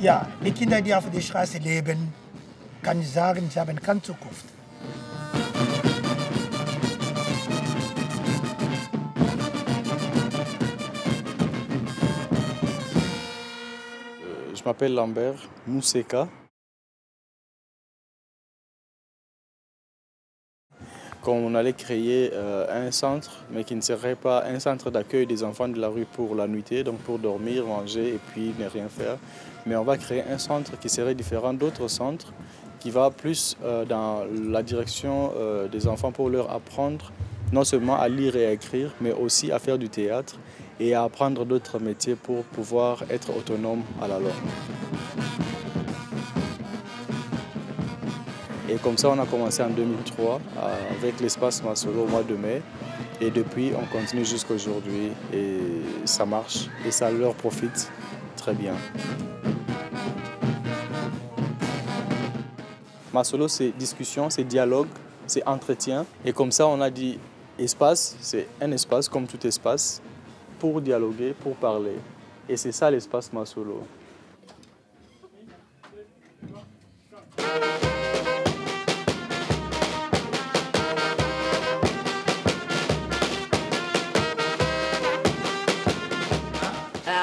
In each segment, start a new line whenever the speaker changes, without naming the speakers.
Ja, die Kinder, die auf der Straße leben, kann ich sagen, sie haben keine Zukunft.
Je m'appelle Lambert Mousseka. Quand on allait créer un centre, mais qui ne serait pas un centre d'accueil des enfants de la rue pour la nuitée, donc pour dormir, manger et puis ne rien faire, mais on va créer un centre qui serait différent d'autres centres, qui va plus dans la direction des enfants pour leur apprendre non seulement à lire et à écrire, mais aussi à faire du théâtre et à apprendre d'autres métiers pour pouvoir être autonome à la longue. Et comme ça, on a commencé en 2003 avec l'espace Masolo au mois de mai. Et depuis, on continue jusqu'à aujourd'hui. Et ça marche et ça leur profite très bien. Masolo, c'est discussion, c'est dialogue, c'est entretien. Et comme ça, on a dit espace, c'est un espace comme tout espace pour dialoguer, pour parler. Et c'est ça l'espace Masolo.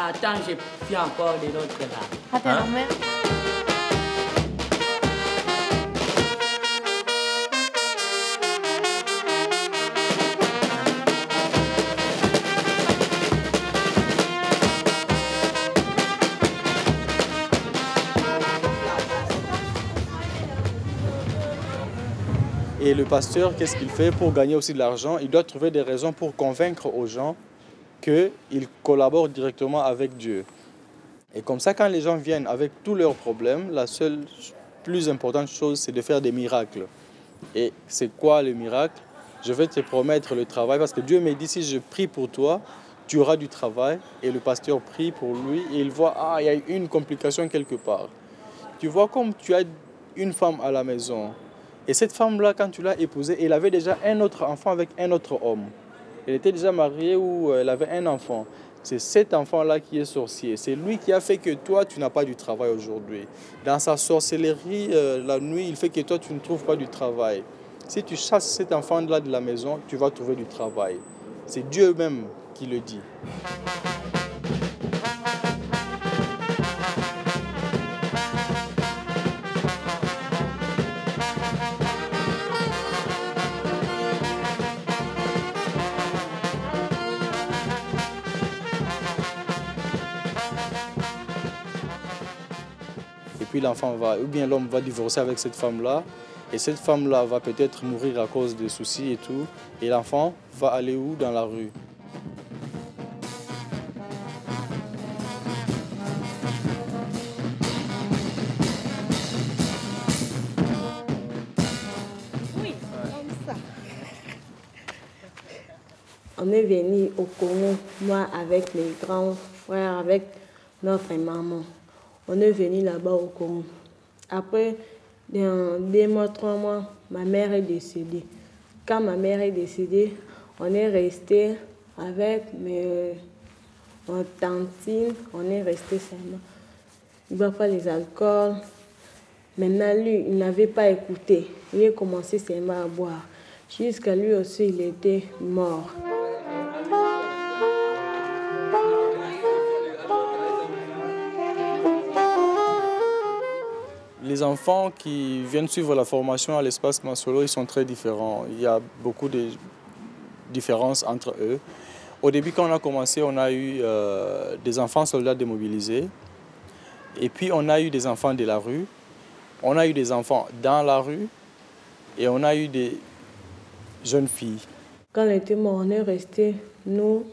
Attends, j'ai pris encore de l'autre là.
Attends, hein?
Et le pasteur, qu'est-ce qu'il fait pour gagner aussi de l'argent? Il doit trouver des raisons pour convaincre aux gens qu'ils collaborent directement avec Dieu. Et comme ça, quand les gens viennent avec tous leurs problèmes, la seule plus importante chose, c'est de faire des miracles. Et c'est quoi le miracle? Je vais te promettre le travail, parce que Dieu me dit, si je prie pour toi, tu auras du travail. Et le pasteur prie pour lui, et il voit, ah, il y a une complication quelque part. Tu vois, comme tu as une femme à la maison, et cette femme-là, quand tu l'as épousée, elle avait déjà un autre enfant avec un autre homme. Elle était déjà mariée ou elle avait un enfant. C'est cet enfant-là qui est sorcier. C'est lui qui a fait que toi, tu n'as pas du travail aujourd'hui. Dans sa sorcellerie, la nuit, il fait que toi, tu ne trouves pas du travail. Si tu chasses cet enfant-là de la maison, tu vas trouver du travail. C'est Dieu même qui le dit. Et puis l'enfant va, ou bien l'homme va divorcer avec cette femme-là, et cette femme-là va peut-être mourir à cause des soucis et tout, et l'enfant va aller où? Dans la rue.
Oui, comme ça.
On est venu au Congo, moi avec mes grands frères, avec notre maman. On est venu là-bas au Congo. Après, dans 2 mois, 3 mois, ma mère est décédée. Quand ma mère est décédée, on est resté avec mes tantines, on est resté seulement. Il ne boit pas les alcools. Maintenant, lui, il n'avait pas écouté. Il a commencé seulement à boire. Jusqu'à lui aussi, il était mort.
Les enfants qui viennent suivre la formation à l'espace Masolo, ils sont très différents. Il y a beaucoup de différences entre eux. Au début, quand on a commencé, on a eu des enfants soldats démobilisés. Et puis, on a eu des enfants de la rue. On a eu des enfants dans la rue. Et on a eu des jeunes filles.
Quand on était mort, on est resté, nous,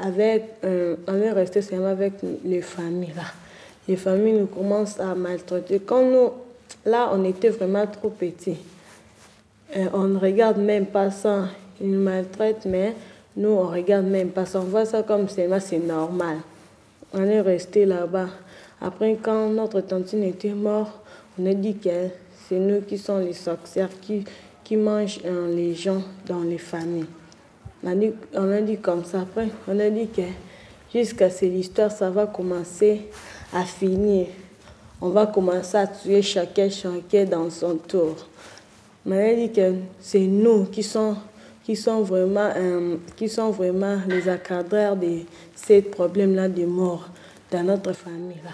on est resté seulement avec les familles là. Les familles nous commencent à maltraiter. Quand nous, là, on était vraiment trop petits. On ne regarde même pas ça. Ils nous maltraitent, mais nous, on ne regarde même pas ça. On voit ça comme c'est normal. On est resté là-bas. Après, quand notre tantine était morte, on a dit que c'est nous qui sommes les sorcières qui mangent les gens dans les familles. On a dit comme ça. Après, on a dit que jusqu'à ce que l'histoire, ça va commencer à finir. on va commencer à tuer chacun dans son tour. Mais elle dit que c'est nous qui sont vraiment les encadreurs de ces problèmes-là de mort dans notre famille-là.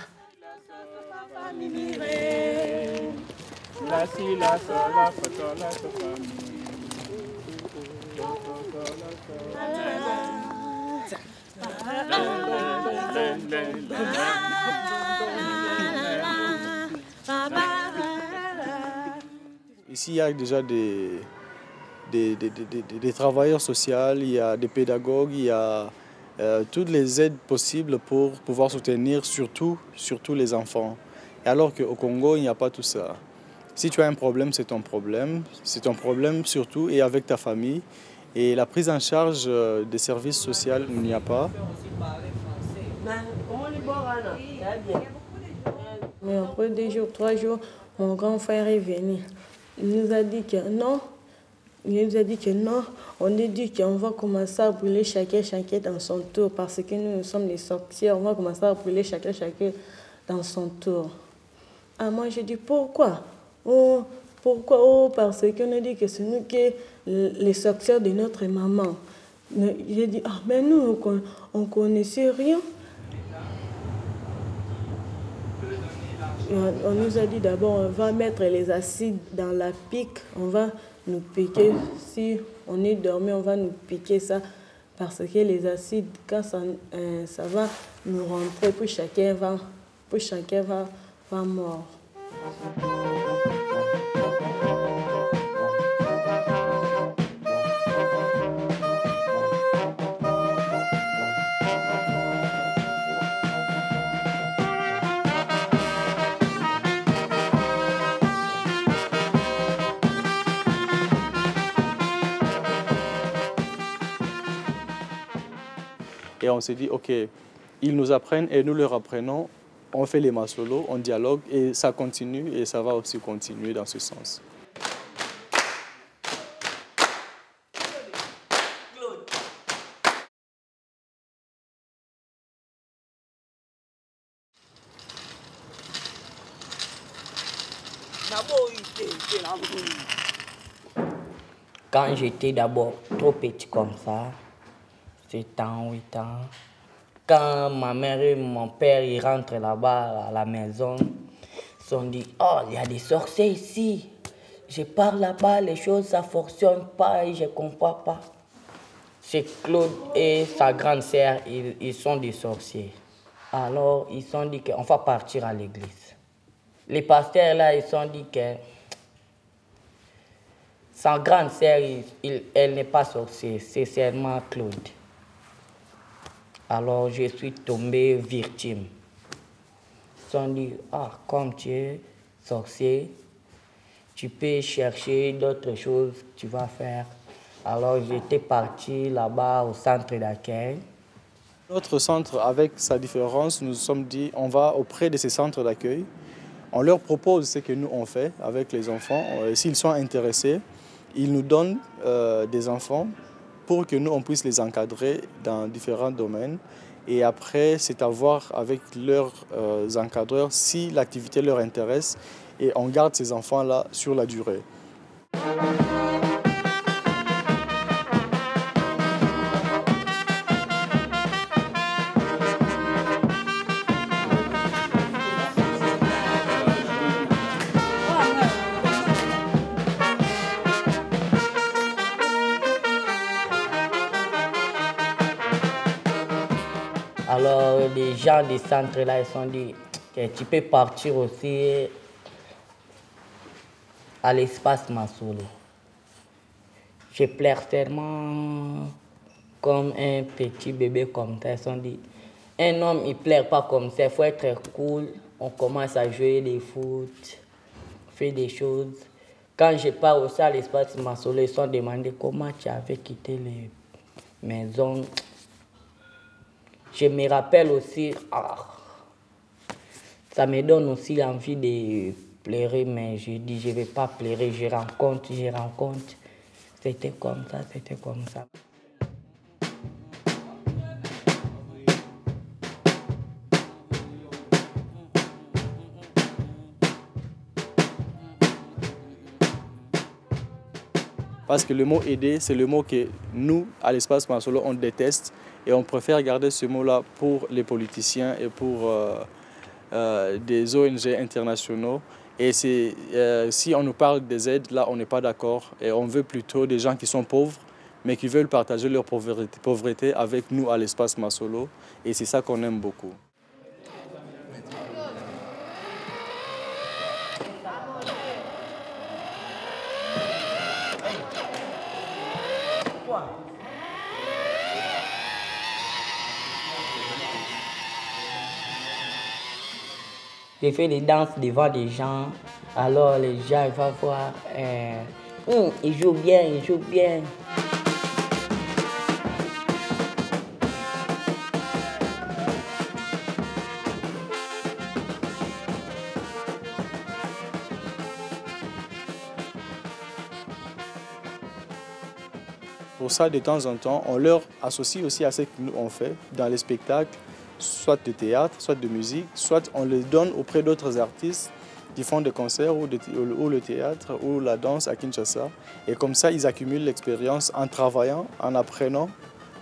Ici, il y a déjà des travailleurs sociaux, il y a des pédagogues, il y a toutes les aides possibles pour pouvoir soutenir surtout les enfants. Et alors qu'au Congo, il n'y a pas tout ça. Si tu as un problème, c'est ton problème surtout et avec ta famille. Et la prise en charge des services sociaux, il n'y a pas.
Mais après 2 jours, 3 jours, mon grand frère est venu. Il nous a dit que non. On a dit qu'on va commencer à brûler chacun dans son tour parce que nous sommes des sorciers. On va commencer à brûler chacun dans son tour. Ah, moi, j'ai dit pourquoi? Pourquoi? Parce qu'on a dit que c'est nous qui les sorcières de notre maman. J'ai dit, ah, mais nous, on ne connaissait rien. On nous a dit d'abord, on va mettre les acides dans la pique, on va nous piquer. Si on est dormi, on va nous piquer ça. Parce que les acides, quand ça va nous rentrer, puis chacun va mort.
Et on s'est dit, OK, ils nous apprennent et nous leur apprenons. On fait les masolos, on dialogue et ça continue et ça va aussi continuer dans ce sens.
Quand j'étais d'abord trop petit comme ça, 7 ans, 8 ans, quand ma mère et mon père ils rentrent là-bas à la maison, ils se sont dit, oh, il y a des sorciers ici. Je pars là-bas, les choses, ça ne fonctionne pas et je ne comprends pas. C'est Claude et sa grande sœur, ils sont des sorciers. Alors, ils se sont dit qu'on va partir à l'église. Les pasteurs là, ils se sont dit que sa grande sœur, elle n'est pas sorcière, c'est seulement Claude. Alors, je suis tombé victime. Ils se sont dit, ah, comme tu es sorcier, tu peux chercher d'autres choses que tu vas faire. Alors, j'étais parti là-bas au centre d'accueil.
Notre centre, avec sa différence, nous nous sommes dit, on va auprès de ces centres d'accueil. On leur propose ce que nous on fait avec les enfants. S'ils sont intéressés, ils nous donnent des enfants pour que nous, on puisse les encadrer dans différents domaines. Et après, c'est à voir avec leurs encadreurs si l'activité leur intéresse. Et on garde ces enfants-là sur la durée.
Alors, les gens des centres là, ils se sont dit que tu peux partir aussi à l'espace Masolo. Je pleure tellement comme un petit bébé comme ça. Ils se sont dit, un homme, il ne pleure pas comme ça, il faut être cool. On commence à jouer des foot, faire des choses. Quand je pars aussi à l'espace Masolo, ils se sont demandé comment tu avais quitté les maisons. Je me rappelle aussi, ça me donne aussi envie de pleurer, mais je dis, je ne vais pas pleurer, je rencontre. C'était comme ça, c'était comme ça.
Parce que le mot aider, c'est le mot que nous, à l'espace Masolo, on déteste. Et on préfère garder ce mot-là pour les politiciens et pour des ONG internationaux. Et si on nous parle des aides, là, on n'est pas d'accord. Et on veut plutôt des gens qui sont pauvres, mais qui veulent partager leur pauvreté avec nous à l'espace Masolo. Et c'est ça qu'on aime beaucoup.
J'ai fait des danses devant des gens, alors les gens ils vont voir, ils jouent bien, ils jouent bien.
Pour ça, de temps en temps, on leur associe aussi à ce que nous on fait dans les spectacles, soit de théâtre, soit de musique, soit on les donne auprès d'autres artistes qui font des concerts ou le théâtre ou la danse à Kinshasa. Et comme ça, ils accumulent l'expérience en travaillant, en apprenant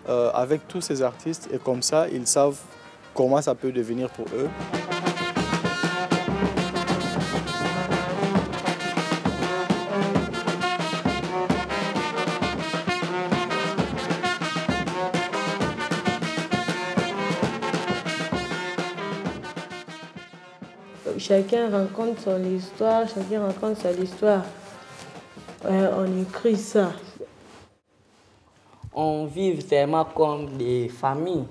avec tous ces artistes. Et comme ça, ils savent comment ça peut devenir pour eux.
Chacun raconte son histoire, chacun raconte son histoire. On écrit ça.
On vit vraiment comme des familles.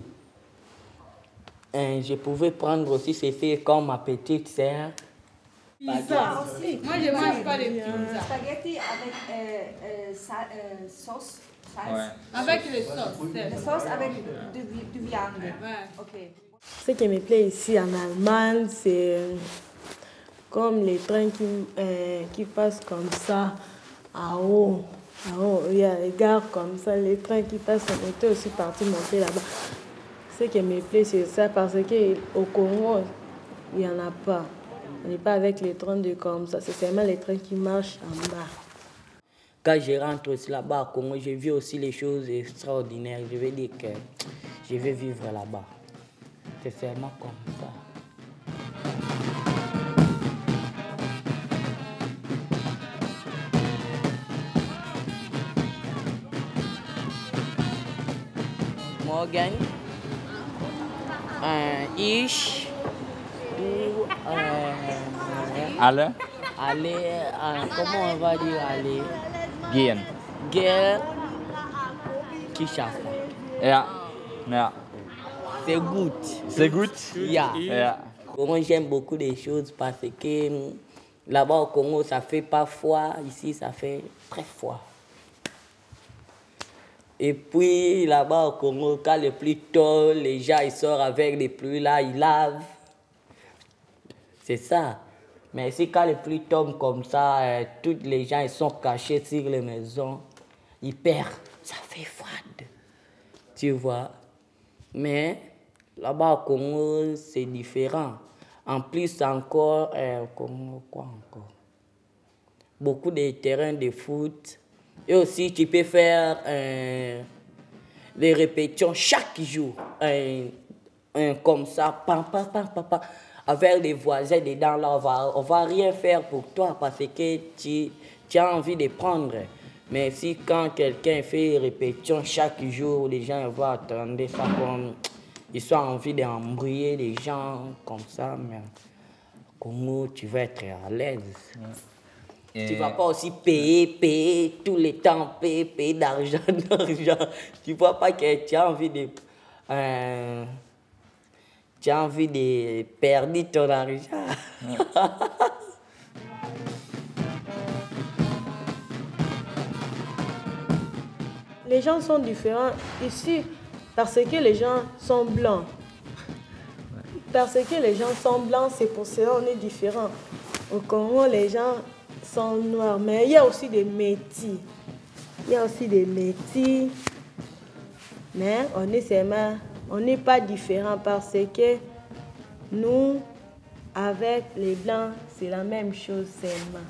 Je pouvais prendre aussi ces filles comme ma petite sœur.
Pizza aussi. Moi, je mange pas les pizzas.
Spaghetti avec sauce.
Ouais. Avec les sauces.
La sauce avec du viande.
Ouais.
Ok.
Ce qui me plaît ici en Allemagne, c'est comme les trains qui passent comme ça, à haut. Il y a les gares comme ça, les trains qui passent. On était aussi partis monter là-bas. Ce qui me plaît, c'est ça, parce qu'au Congo, il n'y en a pas. On n'est pas avec les trains de comme ça, c'est seulement les trains qui marchent en bas.
Quand je rentre aussi là-bas au Congo, je vis aussi les choses extraordinaires. Je vais dire que je vais vivre là-bas. C'est seulement comme ça. Morgan, Ish,
Alle?
aller, comment on va dire aller?
Gehen.
Guerre, Kinshasa.
Ja. Ja.
C'est good.
C'est gut?
Yeah.
Ja.
Congo, j'aime beaucoup des choses parce que là-bas au Congo, ça fait pas froid. Ici, ça fait très froid. Et puis là-bas au Congo, quand le pluie tombe, les gens ils sortent avec les pluies là, ils lavent. C'est ça. Mais si quand les pluies tombent comme ça, tous les gens ils sont cachés sur les maisons, ils perdent. Ça fait froid. Tu vois. Mais là-bas au Congo, c'est différent. En plus encore, au Congo, quoi encore? Beaucoup de terrains de foot. Et aussi, tu peux faire des répétitions chaque jour. Comme ça, pam, pam, pam, pam, pam. Avec les voisins dedans, là, on va rien faire pour toi parce que tu as envie de prendre. Mais si quand quelqu'un fait répétition chaque jour, les gens vont attendre ça comme... Ils ont envie d'embrouiller les gens comme ça, mais Congo, tu vas être à l'aise. Tu ne vas pas aussi payer tout le temps, payer d'argent. Tu ne vois pas que tu as envie de... tu as envie de perdre ton argent.
Les gens sont différents ici parce que les gens sont blancs. Parce que les gens sont blancs, c'est pour cela qu'on est différents. Au Congo, les gens sont noirs, mais il y a aussi des métis. Il y a aussi des métis, mais on n'est pas différents parce que nous, avec les blancs, c'est la même chose seulement.